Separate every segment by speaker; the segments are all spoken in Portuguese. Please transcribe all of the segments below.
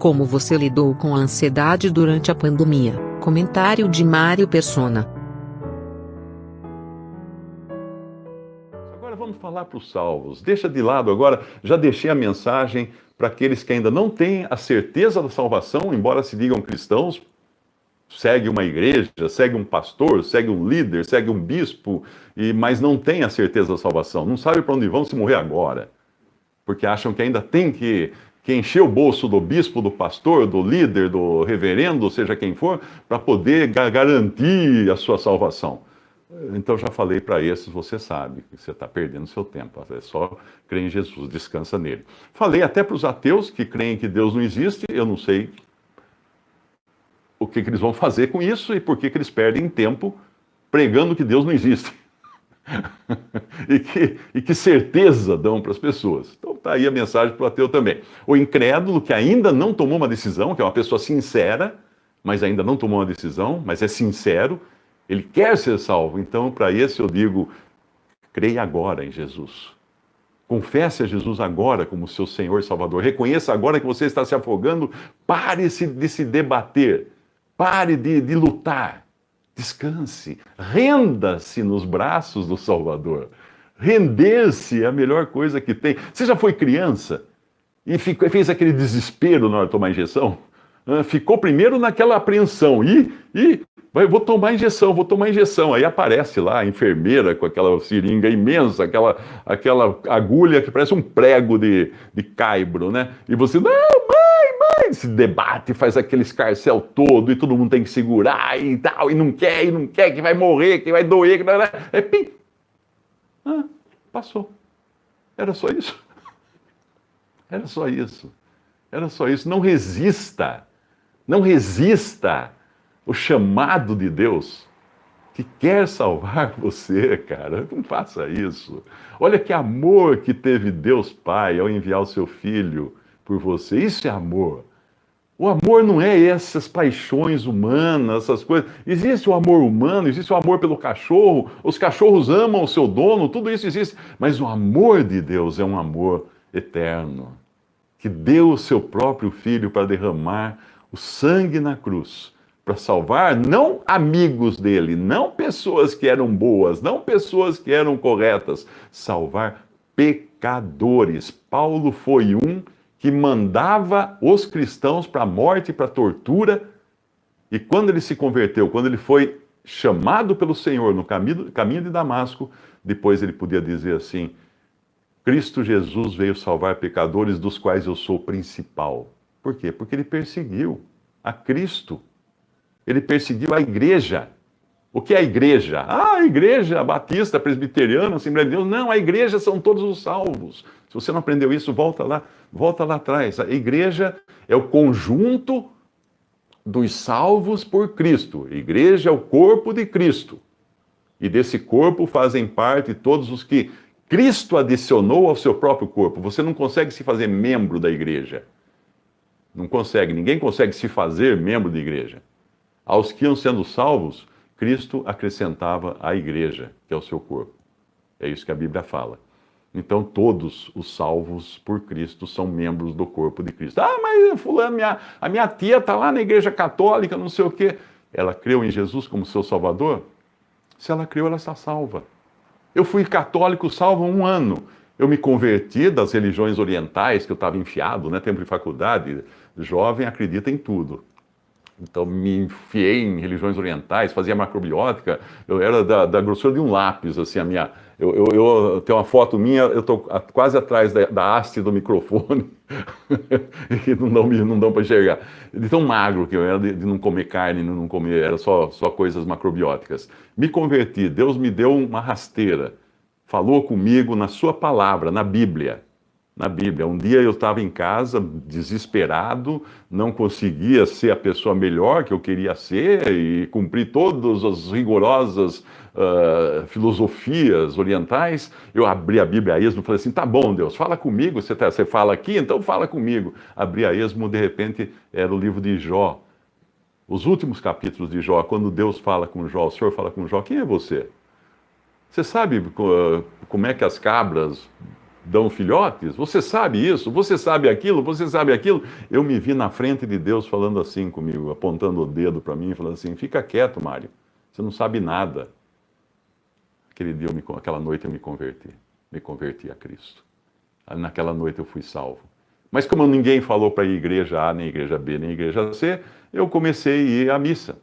Speaker 1: Como você lidou com a ansiedade durante a pandemia? Comentário de Mário Persona.
Speaker 2: Agora vamos falar para os salvos. Deixa de lado agora, já deixei a mensagem para aqueles que ainda não têm a certeza da salvação, embora se digam cristãos, segue uma igreja, segue um pastor, segue um líder, segue um bispo, mas não tem a certeza da salvação, não sabe para onde vão se morrer agora, porque acham que ainda tem que encher o bolso do bispo, do pastor, do líder, do reverendo, seja quem for, para poder garantir a sua salvação. Então já falei para esses, você sabe que você está perdendo seu tempo, é só crer em Jesus, descansa nele. Falei até para os ateus que creem que Deus não existe, eu não sei o que eles vão fazer com isso e por que eles perdem tempo pregando que Deus não existe. e que certeza dão para as pessoas. Então está aí a mensagem para o ateu também. O incrédulo que ainda não tomou uma decisão, que é uma pessoa sincera, mas ainda não tomou uma decisão, mas é sincero, ele quer ser salvo. Então para esse eu digo, creia agora em Jesus. Confesse a Jesus agora como seu Senhor e Salvador. Reconheça agora que você está se afogando. Pare de se debater. Pare de lutar. Descanse. Renda-se nos braços do Salvador. Render-se é a melhor coisa que tem. Você já foi criança e fez aquele desespero na hora de tomar injeção? Ficou primeiro naquela apreensão. Vou tomar injeção. Aí aparece lá a enfermeira com aquela seringa imensa, aquela agulha que parece um prego de caibro, né? E você, não, mãe, se debate, faz aquele escarcéu todo e todo mundo tem que segurar e tal, e não quer, que vai morrer, que vai doer, que pim. Passou. Era só isso. Era só isso. Não resista. Não resista o chamado de Deus que quer salvar você, cara. Não faça isso. Olha que amor que teve Deus Pai ao enviar o seu Filho por você. Isso é amor. O amor não é essas paixões humanas, essas coisas. Existe o amor humano, existe o amor pelo cachorro. Os cachorros amam o seu dono, tudo isso existe. Mas o amor de Deus é um amor eterno, que deu o seu próprio Filho para derramar o sangue na cruz, para salvar não amigos dele, não pessoas que eram boas, não pessoas que eram corretas, salvar pecadores. Paulo foi um que mandava os cristãos para a morte e para a tortura, e quando ele se converteu, quando ele foi chamado pelo Senhor no caminho de Damasco, depois ele podia dizer assim: Cristo Jesus veio salvar pecadores, dos quais eu sou o principal. Por quê? Porque ele perseguiu a Cristo. Ele perseguiu a igreja. O que é a igreja? A igreja batista, presbiteriana, Assembleia de Deus. Não, a igreja são todos os salvos. Se você não aprendeu isso, volta lá atrás. A igreja é o conjunto dos salvos por Cristo. A igreja é o corpo de Cristo. E desse corpo fazem parte todos os que Cristo adicionou ao seu próprio corpo. Você não consegue se fazer membro da igreja. Não consegue, ninguém consegue se fazer membro da igreja. Aos que iam sendo salvos, Cristo acrescentava a igreja, que é o seu corpo. É isso que a Bíblia fala. Então todos os salvos por Cristo são membros do corpo de Cristo. Mas fulano, a minha tia está lá na igreja católica, não sei o quê. Ela creu em Jesus como seu Salvador? Se ela creu, ela está salva. Eu fui católico salvo há 1 ano. Eu me converti das religiões orientais, que eu estava enfiado, né? Tempo de faculdade, jovem acredita em tudo. Então me enfiei em religiões orientais, fazia macrobiótica, eu era da grossura de um lápis, assim, eu tenho uma foto minha, eu estou quase atrás da haste do microfone, e não dão para enxergar. De tão magro que eu era, de não comer carne, não comer, era só coisas macrobióticas. Me converti, Deus me deu uma rasteira, falou comigo na sua palavra, na Bíblia. Um dia eu estava em casa, desesperado, não conseguia ser a pessoa melhor que eu queria ser e cumprir todas as rigorosas filosofias orientais. Eu abri a Bíblia a esmo e falei assim, tá bom, Deus, fala comigo, você fala aqui, então fala comigo. Abri a esmo, de repente era o livro de Jó, os últimos capítulos de Jó, quando Deus fala com Jó, o Senhor fala com Jó, quem é você? Você sabe como é que as cabras dão filhotes? Você sabe isso? Você sabe aquilo? Você sabe aquilo? Eu me vi na frente de Deus falando assim comigo, apontando o dedo para mim, falando assim: fica quieto, Mário, você não sabe nada. Aquele dia, aquela noite eu me converti a Cristo. Naquela noite eu fui salvo. Mas como ninguém falou para ir à igreja A, nem igreja B, nem igreja C, eu comecei a ir à missa.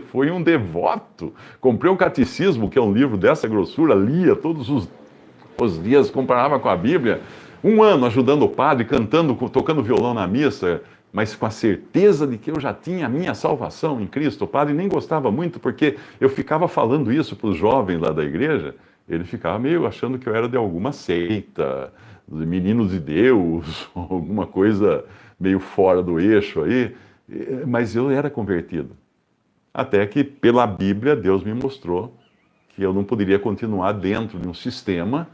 Speaker 2: Fui um devoto. Comprei um catecismo, que é um livro dessa grossura, lia todos os dias, comparava com a Bíblia. Um ano ajudando o padre, cantando, tocando violão na missa, mas com a certeza de que eu já tinha a minha salvação em Cristo. O padre nem gostava muito, porque eu ficava falando isso para os jovens lá da igreja. Ele ficava meio achando que eu era de alguma seita, de meninos de Deus, alguma coisa meio fora do eixo aí. Mas eu era convertido. Até que, pela Bíblia, Deus me mostrou que eu não poderia continuar dentro de um sistema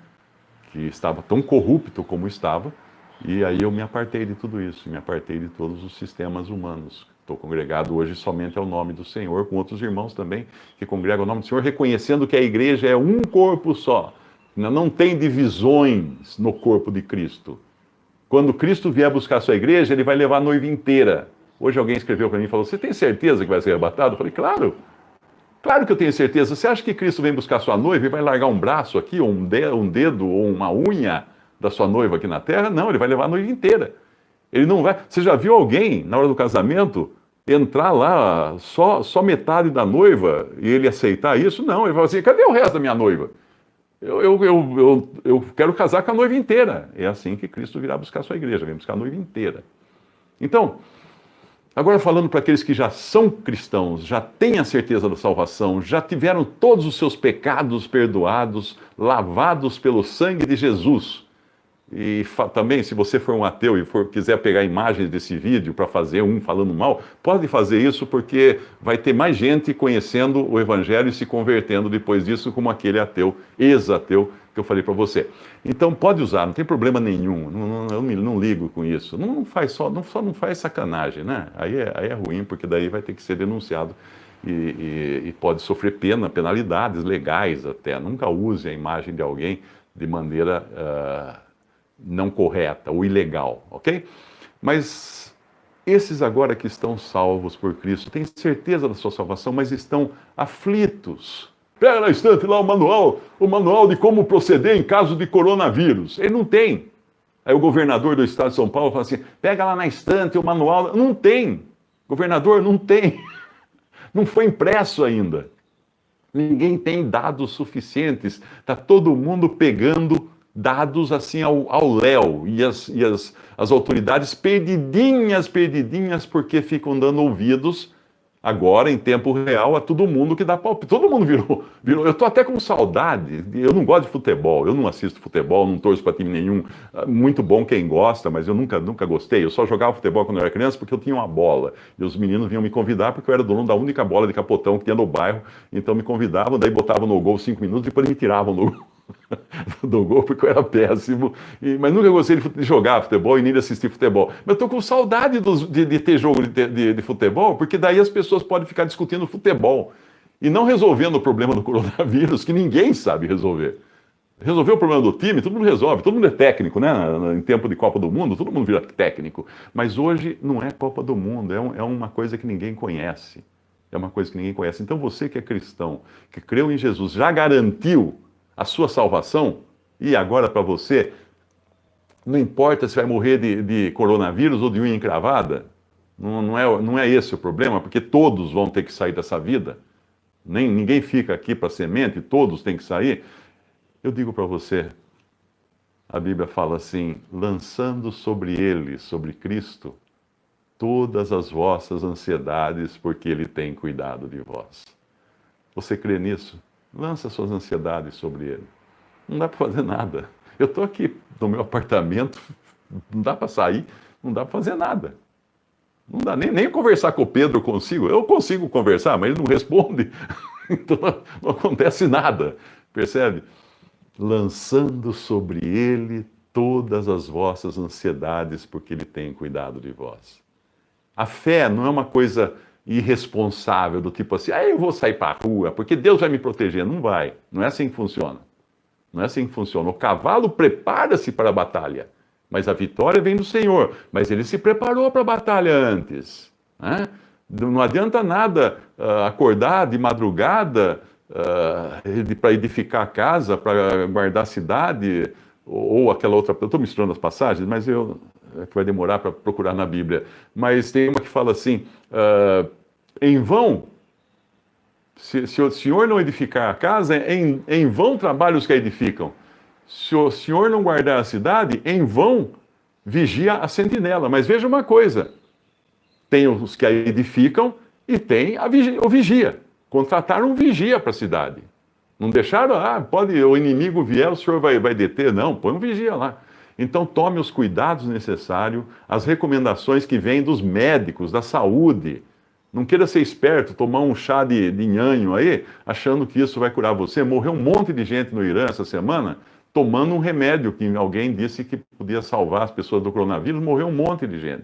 Speaker 2: que estava tão corrupto como estava, e aí eu me apartei de tudo isso, me apartei de todos os sistemas humanos. Estou congregado hoje somente ao nome do Senhor, com outros irmãos também que congregam o nome do Senhor, reconhecendo que a igreja é um corpo só, não tem divisões no corpo de Cristo. Quando Cristo vier buscar a sua igreja, ele vai levar a noiva inteira. Hoje alguém escreveu para mim e falou: você tem certeza que vai ser arrebatado? Eu falei: claro. Claro que eu tenho certeza. Você acha que Cristo vem buscar sua noiva e vai largar um braço aqui, ou um dedo, ou uma unha da sua noiva aqui na terra? Não, ele vai levar a noiva inteira. Ele não vai... Você já viu alguém, na hora do casamento, entrar lá só metade da noiva e ele aceitar isso? Não, ele fala assim: cadê o resto da minha noiva? Eu quero casar com a noiva inteira. É assim que Cristo virá buscar a sua igreja, vem buscar a noiva inteira. Então, agora falando para aqueles que já são cristãos, já têm a certeza da salvação, já tiveram todos os seus pecados perdoados, lavados pelo sangue de Jesus. E também, se você for um ateu e quiser pegar imagens desse vídeo para fazer um falando mal, pode fazer isso, porque vai ter mais gente conhecendo o Evangelho e se convertendo depois disso, como aquele ateu, ex-ateu, que eu falei para você. Então pode usar, não tem problema nenhum, eu não ligo com isso. Não faz não faz sacanagem, né? Aí é ruim, porque daí vai ter que ser denunciado e pode sofrer penalidades legais até. Nunca use a imagem de alguém de maneira não correta ou ilegal, ok? Mas esses agora que estão salvos por Cristo, têm certeza da sua salvação, mas estão aflitos. Pega na estante lá o manual de como proceder em caso de coronavírus. Ele não tem. Aí o governador do estado de São Paulo fala assim: pega lá na estante o manual. Não tem. Governador, não tem. Não foi impresso ainda. Ninguém tem dados suficientes. Está todo mundo pegando dados assim ao léu. E as autoridades perdidinhas, porque ficam dando ouvidos agora, em tempo real, a todo mundo que dá palpite. Todo mundo virou. Eu estou até com saudade. Eu não gosto de futebol, eu não assisto futebol, não torço para time nenhum. Muito bom quem gosta, mas eu nunca gostei. Eu só jogava futebol quando eu era criança porque eu tinha uma bola. E os meninos vinham me convidar porque eu era dono da única bola de capotão que tinha no bairro. Então me convidavam, daí botavam no gol 5 minutos e depois me tiravam do gol, porque eu era péssimo, mas nunca gostei de jogar futebol e nem de assistir futebol. Mas estou com saudade de ter jogo de futebol, porque daí as pessoas podem ficar discutindo futebol e não resolvendo o problema do coronavírus, que ninguém sabe resolver. Resolver o problema do time, todo mundo resolve, todo mundo é técnico, né? Em tempo de Copa do Mundo, todo mundo vira técnico. Mas hoje não é Copa do Mundo, é uma coisa que ninguém conhece. É uma coisa que ninguém conhece. Então você que é cristão, que creu em Jesus, já garantiu a sua salvação, e agora para você, não importa se vai morrer de coronavírus ou de unha encravada, não é esse o problema, porque todos vão ter que sair dessa vida, ninguém fica aqui para semente, todos têm que sair. Eu digo para você, a Bíblia fala assim: lançando sobre ele, sobre Cristo, todas as vossas ansiedades, porque ele tem cuidado de vós. Você crê nisso? Lança suas ansiedades sobre ele. Não dá para fazer nada. Eu estou aqui no meu apartamento, não dá para sair, não dá para fazer nada. Não dá nem conversar com o Pedro eu consigo. Eu consigo conversar, mas ele não responde. Então não acontece nada. Percebe? Lançando sobre ele todas as vossas ansiedades, porque ele tem cuidado de vós. A fé não é uma coisa irresponsável, do tipo assim: eu vou sair para a rua, porque Deus vai me proteger. Não vai. Não é assim que funciona. Não é assim que funciona. O cavalo prepara-se para a batalha, mas a vitória vem do Senhor. Mas ele se preparou para a batalha antes, né? Não adianta nada acordar de madrugada para edificar a casa, para guardar a cidade, ou aquela outra. Eu estou misturando as passagens, mas é que vai demorar para procurar na Bíblia. Mas tem uma que fala assim: em vão, se o Senhor não edificar a casa, em vão trabalham os que a edificam. Se o Senhor não guardar a cidade, em vão vigia a sentinela. Mas veja uma coisa: tem os que a edificam e tem o vigia. Contrataram um vigia para a cidade. Não deixaram, o inimigo vier, o senhor vai deter. Não, põe um vigia lá. Então tome os cuidados necessários, as recomendações que vêm dos médicos, da saúde. Não queira ser esperto, tomar um chá de nhanho aí, achando que isso vai curar você. Morreu um monte de gente no Irã essa semana tomando um remédio que alguém disse que podia salvar as pessoas do coronavírus. Morreu um monte de gente.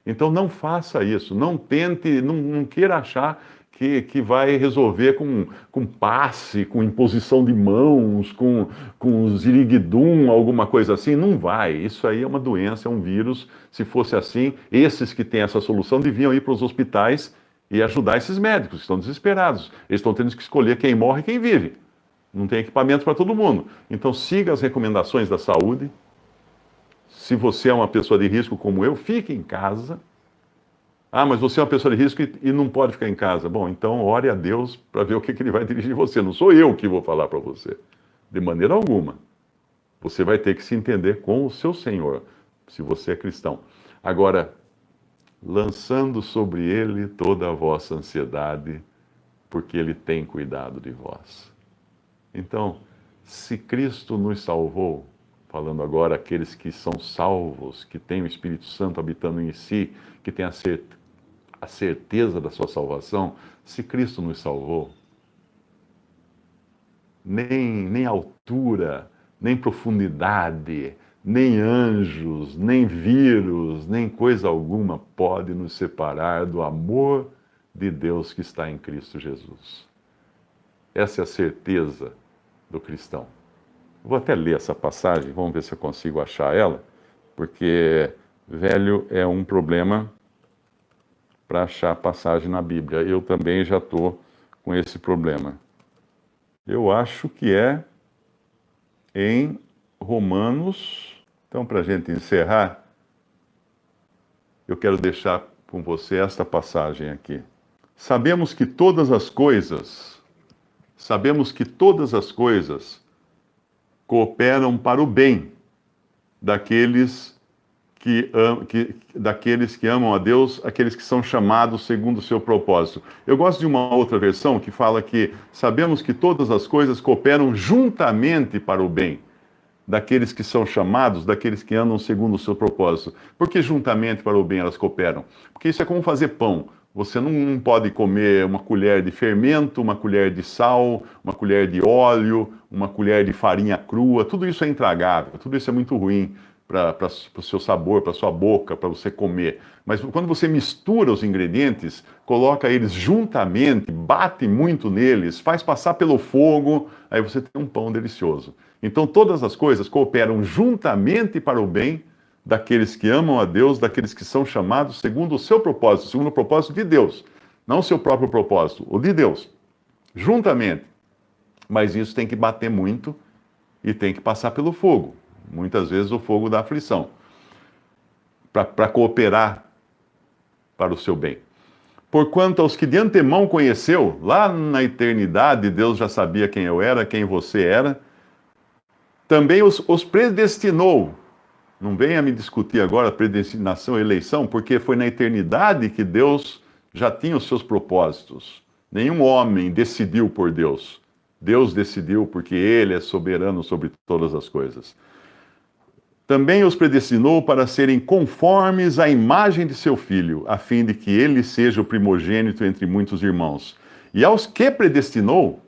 Speaker 2: Então não faça isso, não tente, não queira achar que vai resolver com passe, com imposição de mãos, com ziriguidum, alguma coisa assim. Não vai. Isso aí é uma doença, é um vírus. Se fosse assim, esses que têm essa solução deviam ir para os hospitais e ajudar esses médicos que estão desesperados. Eles estão tendo que escolher quem morre e quem vive. Não tem equipamento para todo mundo. Então siga as recomendações da saúde. Se você é uma pessoa de risco como eu, fique em casa. Mas você é uma pessoa de risco e não pode ficar em casa. Bom, então ore a Deus para ver o que ele vai dirigir você. Não sou eu que vou falar para você. De maneira alguma. Você vai ter que se entender com o seu Senhor, se você é cristão. Agora, lançando sobre ele toda a vossa ansiedade, porque ele tem cuidado de vós. Então, se Cristo nos salvou, falando agora aqueles que são salvos, que têm o Espírito Santo habitando em si, que têm a certeza da sua salvação, se Cristo nos salvou, nem altura, nem profundidade, nem anjos, nem vírus, nem coisa alguma pode nos separar do amor de Deus que está em Cristo Jesus. Essa é a certeza do cristão. Vou até ler essa passagem, vamos ver se eu consigo achar ela, porque velho é um problema para achar a passagem na Bíblia. Eu também já estou com esse problema. Eu acho que é em Romanos. Então, para a gente encerrar, eu quero deixar com você esta passagem aqui. Sabemos que todas as coisas cooperam para o bem daqueles que amam a Deus, aqueles que são chamados segundo o seu propósito. Eu gosto de uma outra versão que fala que sabemos que todas as coisas cooperam juntamente para o bem daqueles que são chamados, daqueles que andam segundo o seu propósito. Por que juntamente para o bem elas cooperam? Porque isso é como fazer pão. Você não pode comer uma colher de fermento, uma colher de sal, uma colher de óleo, uma colher de farinha crua. Tudo isso é intragável, tudo isso é muito ruim para o seu sabor, para a sua boca, para você comer. Mas quando você mistura os ingredientes, coloca eles juntamente, bate muito neles, faz passar pelo fogo, aí você tem um pão delicioso. Então todas as coisas cooperam juntamente para o bem daqueles que amam a Deus, daqueles que são chamados segundo o seu propósito, segundo o propósito de Deus. Não o seu próprio propósito, o de Deus. Juntamente. Mas isso tem que bater muito e tem que passar pelo fogo. Muitas vezes o fogo da aflição. Para cooperar para o seu bem. Porquanto aos que de antemão conheceu, lá na eternidade, Deus já sabia quem eu era, quem você era, também os predestinou. Não venha me discutir agora predestinação e eleição, porque foi na eternidade que Deus já tinha os seus propósitos. Nenhum homem decidiu por Deus. Deus decidiu porque Ele é soberano sobre todas as coisas. Também os predestinou para serem conformes à imagem de seu Filho, a fim de que ele seja o primogênito entre muitos irmãos. E aos que predestinou,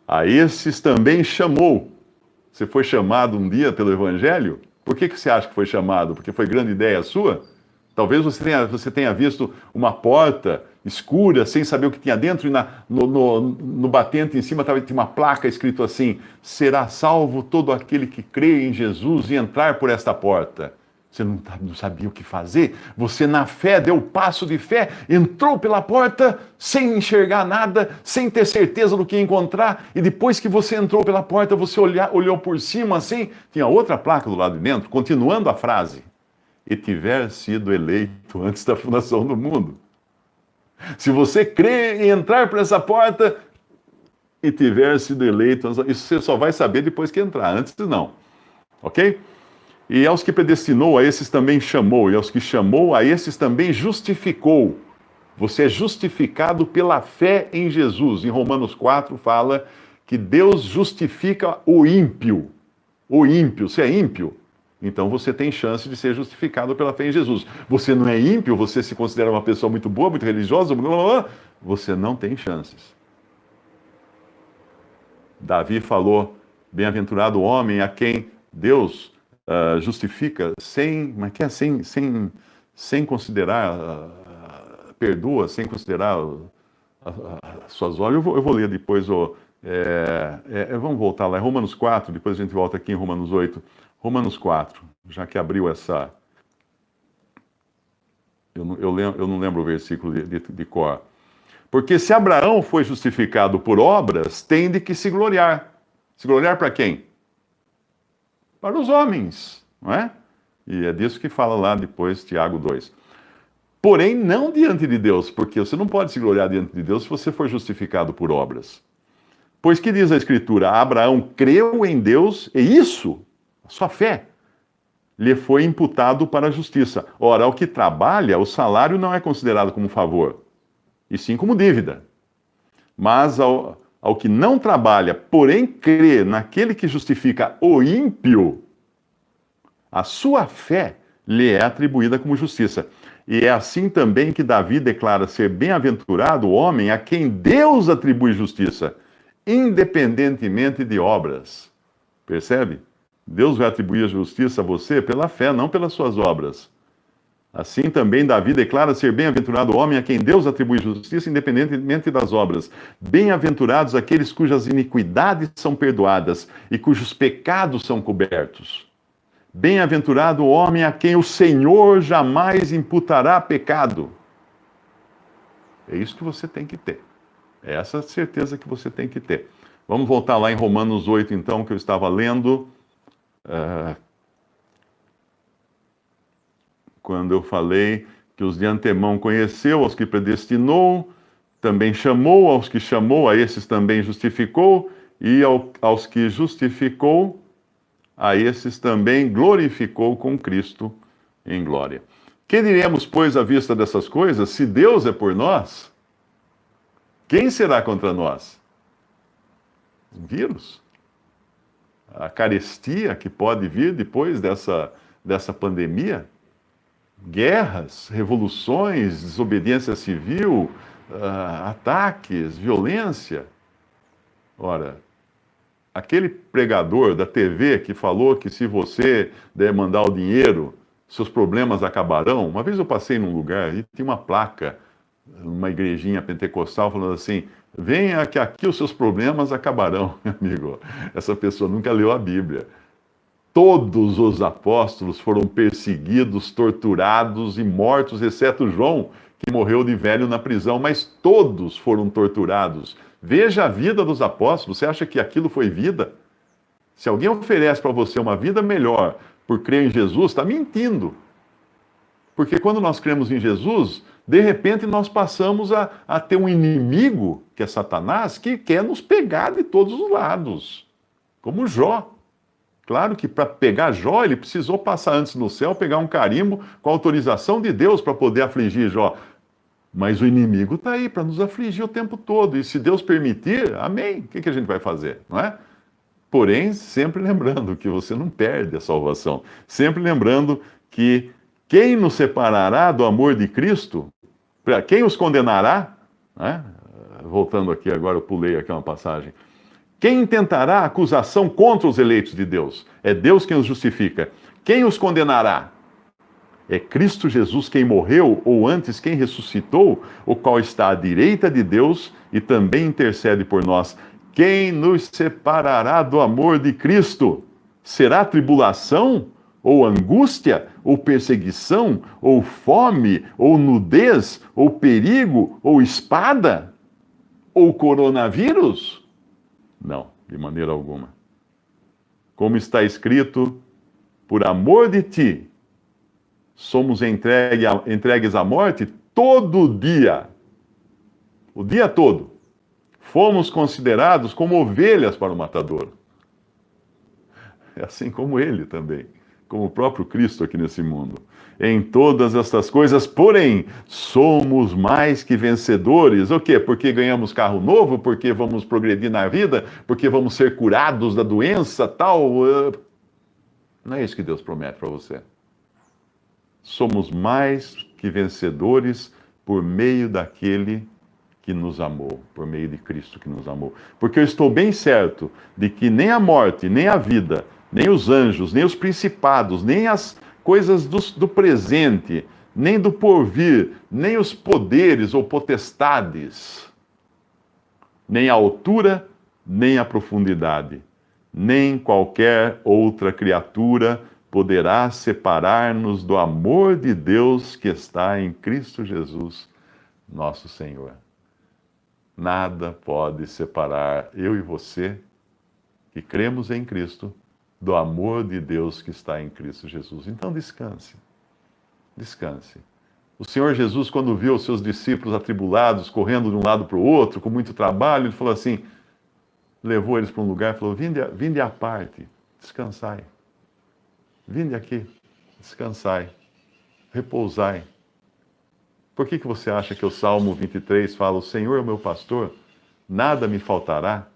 Speaker 2: a esses também chamou. Você foi chamado um dia pelo Evangelho? Por que você acha que foi chamado? Porque foi grande ideia sua? Talvez você tenha visto uma porta escura, sem saber o que tinha dentro, e no batente em cima tinha uma placa escrito assim: será salvo todo aquele que crê em Jesus e entrar por esta porta. Você não sabia o que fazer? Você, na fé, deu o passo de fé, entrou pela porta sem enxergar nada, sem ter certeza do que encontrar, e depois que você entrou pela porta, você olhou por cima assim, tinha outra placa do lado de dentro, continuando a frase: e tiver sido eleito antes da fundação do mundo. Se você crê em entrar por essa porta e tiver sido eleito, isso você só vai saber depois que entrar, antes não. Ok? E aos que predestinou, a esses também chamou, e aos que chamou, a esses também justificou. Você é justificado pela fé em Jesus. Em Romanos 4 fala que Deus justifica o ímpio. O ímpio, você é ímpio? Então você tem chance de ser justificado pela fé em Jesus. Você não é ímpio, você se considera uma pessoa muito boa, muito religiosa, blá, blá, blá, você não tem chances. Davi falou: bem-aventurado o homem a quem Deus justifica sem considerar, perdoa, sem considerar suas obras. Eu vou ler depois, vamos voltar lá, em Romanos 4, depois a gente volta aqui em Romanos 8. Romanos 4, já que abriu essa... Eu não lembro o versículo de cor. Porque se Abraão foi justificado por obras, tem de que se gloriar. Se gloriar para quem? Para os homens, não é? E é disso que fala lá depois Tiago 2. Porém, não diante de Deus, porque você não pode se gloriar diante de Deus se você for justificado por obras. Pois que diz a Escritura? Abraão creu em Deus, e isso, a sua fé, lhe foi imputado para a justiça. Ora, ao que trabalha, o salário não é considerado como favor, e sim como dívida. Mas ao que não trabalha, porém crê naquele que justifica o ímpio, a sua fé lhe é atribuída como justiça. E é assim também que Davi declara ser bem-aventurado o homem a quem Deus atribui justiça, independentemente de obras. Percebe? Deus vai atribuir a justiça a você pela fé, não pelas suas obras. Assim também Davi declara ser bem-aventurado o homem a quem Deus atribui justiça, independentemente das obras. Bem-aventurados aqueles cujas iniquidades são perdoadas e cujos pecados são cobertos. Bem-aventurado o homem a quem o Senhor jamais imputará pecado. É isso que você tem que ter. É essa certeza que você tem que ter. Vamos voltar lá em Romanos 8, então, que eu estava lendo. Quando eu falei que os de antemão conheceu, aos que predestinou, também chamou, aos que chamou, a esses também justificou, e aos que justificou, a esses também glorificou com Cristo em glória. Que diremos, pois, à vista dessas coisas? Se Deus é por nós, quem será contra nós? Vírus. A carestia que pode vir depois dessa pandemia. Guerras, revoluções, desobediência civil, ataques, violência. Ora, aquele pregador da TV que falou que se você der mandar o dinheiro, seus problemas acabarão. Uma vez eu passei num lugar e tinha uma placa, numa igrejinha pentecostal, falando assim: venha que aqui os seus problemas acabarão, meu amigo. Essa pessoa nunca leu a Bíblia. Todos os apóstolos foram perseguidos, torturados e mortos, exceto João, que morreu de velho na prisão, mas todos foram torturados. Veja a vida dos apóstolos, você acha que aquilo foi vida? Se alguém oferece para você uma vida melhor por crer em Jesus, está mentindo. Porque quando nós cremos em Jesus, de repente nós passamos a ter um inimigo, que é Satanás, que quer nos pegar de todos os lados, como Jó. Claro que para pegar Jó, ele precisou passar antes no céu, pegar um carimbo com a autorização de Deus para poder afligir Jó. Mas o inimigo está aí para nos afligir o tempo todo. E se Deus permitir, amém. O que a gente vai fazer, não é? Porém, sempre lembrando que você não perde a salvação. Sempre lembrando que quem nos separará do amor de Cristo, quem os condenará, né? Voltando aqui agora, eu pulei aqui uma passagem. Quem intentará acusação contra os eleitos de Deus? É Deus quem os justifica. Quem os condenará? É Cristo Jesus quem morreu, ou antes quem ressuscitou, o qual está à direita de Deus e também intercede por nós. Quem nos separará do amor de Cristo? Será tribulação? Ou angústia? Ou perseguição? Ou fome? Ou nudez? Ou perigo? Ou espada? Ou coronavírus? Não, de maneira alguma. Como está escrito, por amor de ti, somos entregues à morte todo dia, o dia todo. Fomos considerados como ovelhas para o matador. É assim como ele também, como o próprio Cristo aqui nesse mundo. Em todas estas coisas, porém, somos mais que vencedores. O quê? Porque ganhamos carro novo? Porque vamos progredir na vida? Porque vamos ser curados da doença, tal? Não é isso que Deus promete para você. Somos mais que vencedores por meio daquele que nos amou, por meio de Cristo que nos amou. Porque eu estou bem certo de que nem a morte, nem a vida, nem os anjos, nem os principados, nem as coisas do presente, nem do porvir, nem os poderes ou potestades, nem a altura, nem a profundidade, nem qualquer outra criatura poderá separar-nos do amor de Deus que está em Cristo Jesus, nosso Senhor. Nada pode separar eu e você, que cremos em Cristo, do amor de Deus que está em Cristo Jesus. Então descanse, descanse. O Senhor Jesus, quando viu os seus discípulos atribulados, correndo de um lado para o outro, com muito trabalho, ele falou assim, levou eles para um lugar e falou, vinde à parte, descansai. Vinde aqui, descansai, repousai. Por que você acha que o Salmo 23 fala, o Senhor é o meu pastor, nada me faltará?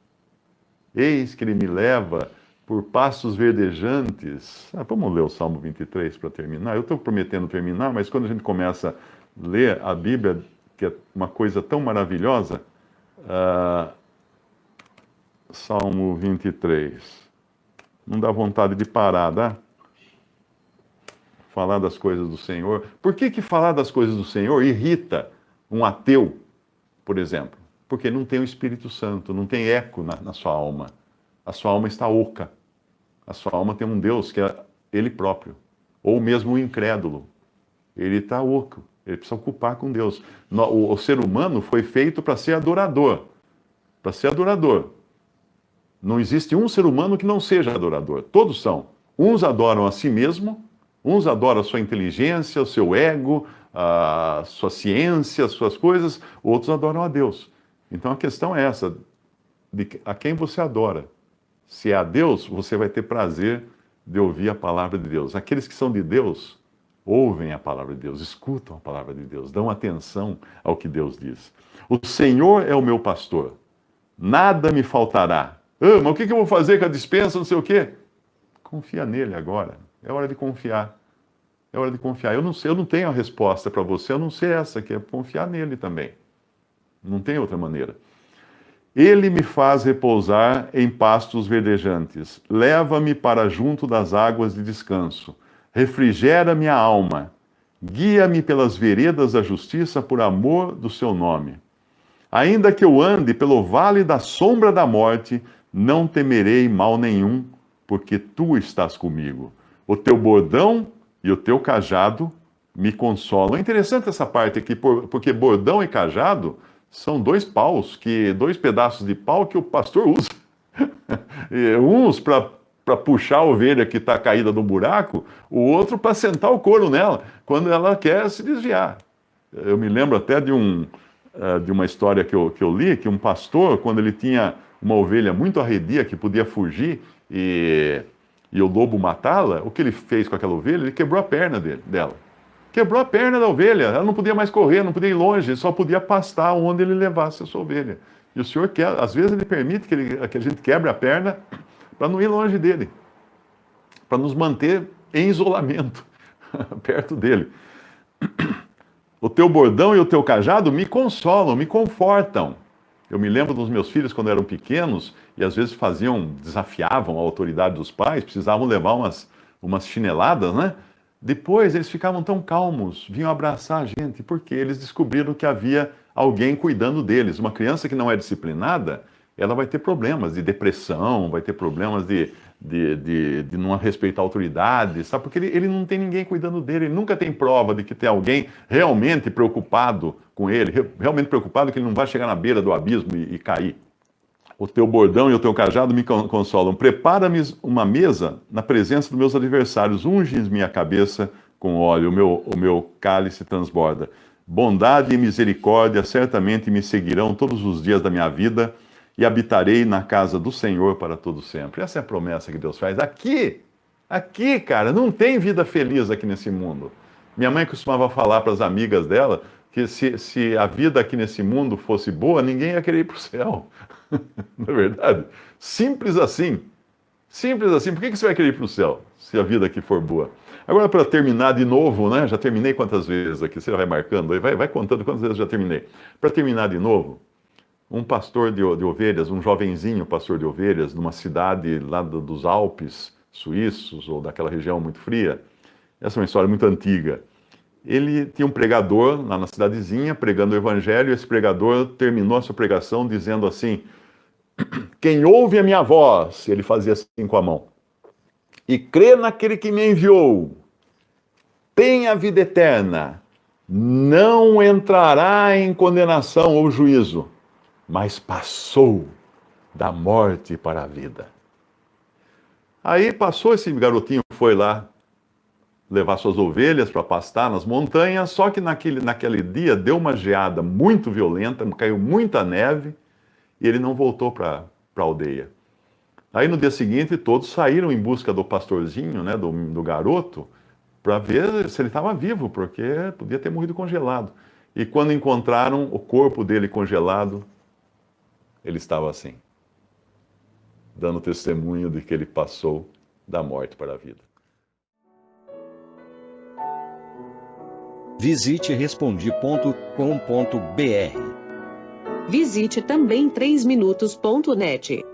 Speaker 2: Eis que Ele me leva por pastos verdejantes. Vamos ler o Salmo 23 para terminar? Eu estou prometendo terminar, mas quando a gente começa a ler a Bíblia, que é uma coisa tão maravilhosa, Salmo 23, não dá vontade de parar, dá? Falar das coisas do Senhor. Por que falar das coisas do Senhor irrita um ateu, por exemplo? Porque não tem o Espírito Santo, não tem eco na sua alma. A sua alma está oca. A sua alma tem um Deus que é Ele próprio. Ou mesmo o incrédulo. Ele está oco. Ele precisa ocupar com Deus. O ser humano foi feito para ser adorador. Para ser adorador. Não existe um ser humano que não seja adorador. Todos são. Uns adoram a si mesmo. Uns adoram a sua inteligência, o seu ego, a sua ciência, as suas coisas. Outros adoram a Deus. Então a questão é essa, a quem você adora. Se é a Deus, você vai ter prazer de ouvir a palavra de Deus. Aqueles que são de Deus, ouvem a palavra de Deus, escutam a palavra de Deus, dão atenção ao que Deus diz. O Senhor é o meu pastor, nada me faltará. Mas o que eu vou fazer com a dispensa, não sei o quê? Confia nele agora. É hora de confiar. É hora de confiar. Eu não tenho a resposta para você, eu não sei essa, que é confiar nele também. Não tem outra maneira. Ele me faz repousar em pastos verdejantes. Leva-me para junto das águas de descanso. Refrigera minha alma. Guia-me pelas veredas da justiça por amor do seu nome. Ainda que eu ande pelo vale da sombra da morte, não temerei mal nenhum, porque tu estás comigo. O teu bordão e o teu cajado me consolam. É interessante essa parte aqui, porque bordão e cajado são dois pedaços de pau que o pastor usa. Uns para puxar a ovelha que está caída no buraco, o outro para sentar o couro nela, quando ela quer se desviar. Eu me lembro até de uma história que eu li, que um pastor, quando ele tinha uma ovelha muito arredia que podia fugir e o lobo matá-la, o que ele fez com aquela ovelha? Ele quebrou a perna dela. Quebrou a perna da ovelha. Ela não podia mais correr, não podia ir longe, só podia pastar onde ele levasse a sua ovelha. E o Senhor quer, às vezes ele permite que a gente quebre a perna para não ir longe dele, para nos manter em isolamento, perto dele. O teu bordão e o teu cajado me consolam, me confortam. Eu me lembro dos meus filhos quando eram pequenos e às vezes desafiavam a autoridade dos pais, precisavam levar umas chineladas, né? Depois eles ficavam tão calmos, vinham abraçar a gente, porque eles descobriram que havia alguém cuidando deles. Uma criança que não é disciplinada, ela vai ter problemas de depressão, vai ter problemas de não respeitar a autoridade, sabe? Porque ele não tem ninguém cuidando dele, ele nunca tem prova de que tem alguém realmente preocupado com ele, realmente preocupado que ele não vai chegar na beira do abismo e cair. O teu bordão e o teu cajado me consolam. Prepara-me uma mesa na presença dos meus adversários. Unges minha cabeça com óleo, o meu cálice transborda. Bondade e misericórdia certamente me seguirão todos os dias da minha vida e habitarei na casa do Senhor para todo sempre. Essa é a promessa que Deus faz. Aqui, cara, não tem vida feliz aqui nesse mundo. Minha mãe costumava falar para as amigas dela que se a vida aqui nesse mundo fosse boa, ninguém ia querer ir para o céu. Não é verdade? Simples assim. Simples assim. Por que você vai querer ir para o céu, se a vida aqui for boa? Agora, para terminar de novo, né? Já terminei quantas vezes aqui? Você já vai marcando aí, vai contando quantas vezes já terminei. Para terminar de novo, um pastor de ovelhas, um jovenzinho pastor de ovelhas, numa cidade lá dos Alpes suíços, ou daquela região muito fria. Essa é uma história muito antiga. Ele tinha um pregador lá na cidadezinha, pregando o evangelho, e esse pregador terminou a sua pregação dizendo assim: quem ouve a minha voz, ele fazia assim com a mão, e crê naquele que me enviou, tem a vida eterna, não entrará em condenação ou juízo, mas passou da morte para a vida. Aí passou, esse garotinho foi lá levar suas ovelhas para pastar nas montanhas, só que naquele dia deu uma geada muito violenta, caiu muita neve, e ele não voltou para a aldeia. Aí no dia seguinte todos saíram em busca do pastorzinho, né, do garoto, para ver se ele estava vivo, porque podia ter morrido congelado. E quando encontraram o corpo dele congelado, ele estava assim, dando testemunho de que ele passou da morte para a vida.
Speaker 3: Visite Respondi.com.br.
Speaker 4: Visite também 3minutos.net.